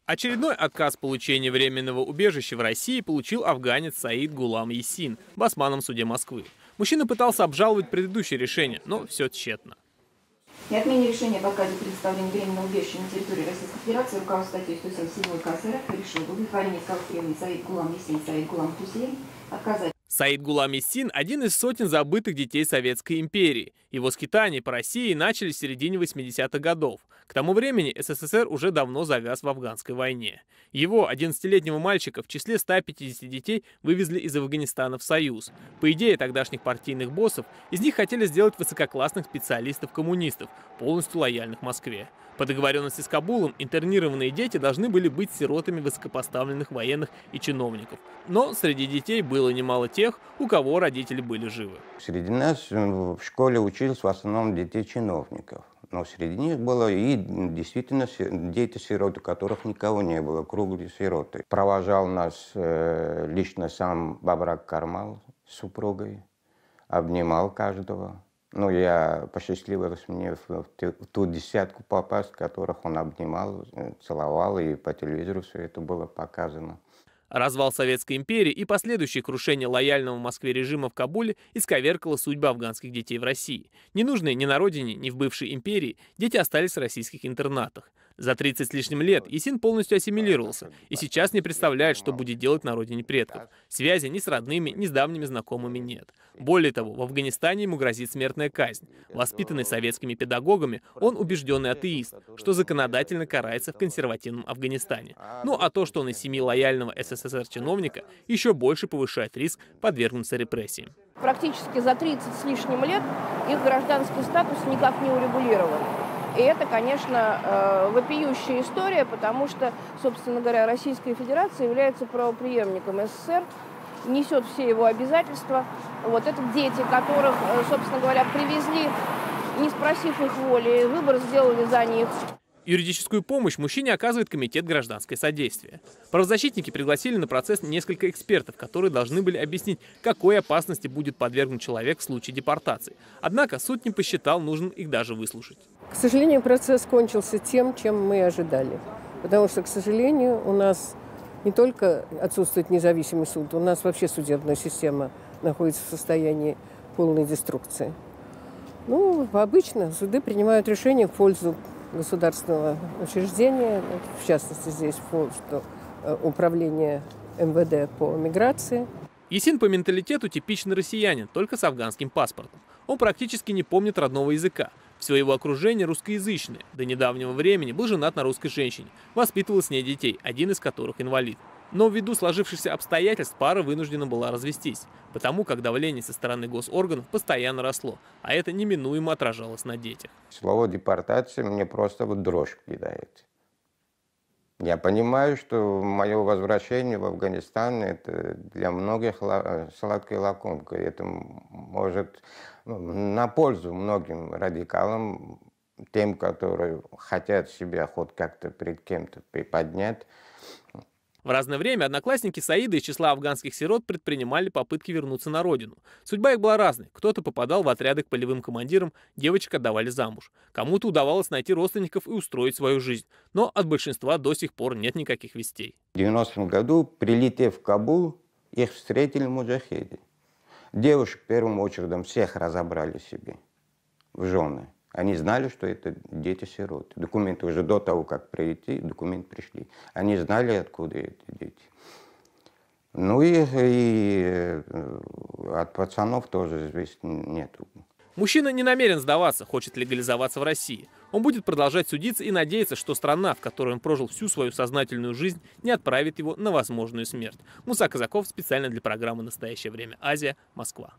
Очередной отказ в получении временного убежища в России получил афганец Саид Гулам Ясин в Басманном суде Москвы. Мужчина пытался обжаловать предыдущее решение, но все тщетно. При отмене решения об отказе предоставления временного убежища на территории Российской Федерации руководство статьей 177 КС РФ решил в удовлетворении исковых требований Саид Гулам Ясин и Саид Гулам Хусейн отказать. Саид Гулам Ясин – один из сотен забытых детей Советской империи. Его скитания по России начались в середине 80-х годов. К тому времени СССР уже давно завяз в афганской войне. Его, 11-летнего мальчика, в числе 150 детей вывезли из Афганистана в Союз. По идее тогдашних партийных боссов, из них хотели сделать высококлассных специалистов-коммунистов, полностью лояльных Москве. По договоренности с Кабулом интернированные дети должны были быть сиротами высокопоставленных военных и чиновников. Но среди детей было немало тех, у кого родители были живы. Среди нас в школе учились в основном детей чиновников. Но среди них было и действительно дети-сироты, у которых никого не было, круглые сироты. Провожал нас лично сам Бабрак Кармал с супругой, обнимал каждого. Ну, я посчастливилось мне в ту десятку попасть, которых он обнимал, целовал, и по телевизору все это было показано. Развал Советской империи и последующее крушение лояльного Москве режима в Кабуле исковеркало судьбу афганских детей в России. Ненужные ни на родине, ни в бывшей империи, дети остались в российских интернатах. За 30 с лишним лет Ясин полностью ассимилировался и сейчас не представляет, что будет делать на родине предков. Связи ни с родными, ни с давними знакомыми нет. Более того, в Афганистане ему грозит смертная казнь. Воспитанный советскими педагогами, он убежденный атеист, что законодательно карается в консервативном Афганистане. Ну а то, что он из семьи лояльного СССР чиновника, еще больше повышает риск подвергнуться репрессиям. Практически за 30 с лишним лет их гражданский статус никак не урегулирован. И это, конечно, вопиющая история, потому что, собственно говоря, Российская Федерация является правопреемником СССР, несет все его обязательства. Вот это дети, которых, собственно говоря, привезли, не спросив их воли, выбор сделали за них. Юридическую помощь мужчине оказывает Комитет гражданское содействие. Правозащитники пригласили на процесс несколько экспертов, которые должны были объяснить, какой опасности будет подвергнут человек в случае депортации. Однако суд не посчитал нужным их даже выслушать. К сожалению, процесс кончился тем, чем мы ожидали. Потому что, к сожалению, у нас не только отсутствует независимый суд, у нас вообще судебная система находится в состоянии полной деструкции. Ну, обычно суды принимают решения в пользу государственного учреждения, в частности, здесь управление МВД по миграции. Ясин по менталитету типичный россиянин, только с афганским паспортом. Он практически не помнит родного языка. Все его окружение русскоязычное. До недавнего времени был женат на русской женщине, воспитывал с ней детей, один из которых инвалид. Но ввиду сложившихся обстоятельств пара вынуждена была развестись, потому как давление со стороны госорганов постоянно росло, а это неминуемо отражалось на детях. Слово депортация мне просто вот дрожь кидает. Я понимаю, что мое возвращение в Афганистан – это для многих сладкая лакомка. Это может на пользу многим радикалам, тем, которые хотят себя хоть как-то перед кем-то приподнять. В разное время одноклассники Саида из числа афганских сирот предпринимали попытки вернуться на родину. Судьба их была разной. Кто-то попадал в отряды к полевым командирам, девочек отдавали замуж. Кому-то удавалось найти родственников и устроить свою жизнь. Но от большинства до сих пор нет никаких вестей. В 90-м году, прилетев в Кабул, их встретили муджахиды. Девушек первым очередом всех разобрали себе в жены. Они знали, что это дети-сироты. Документы уже до того, как прийти, документы пришли. Они знали, откуда эти дети. Ну и от пацанов тоже известий нету. Мужчина не намерен сдаваться, хочет легализоваться в России. Он будет продолжать судиться и надеяться, что страна, в которой он прожил всю свою сознательную жизнь, не отправит его на возможную смерть. Муса Казаков специально для программы «Настоящее время. Азия. Москва».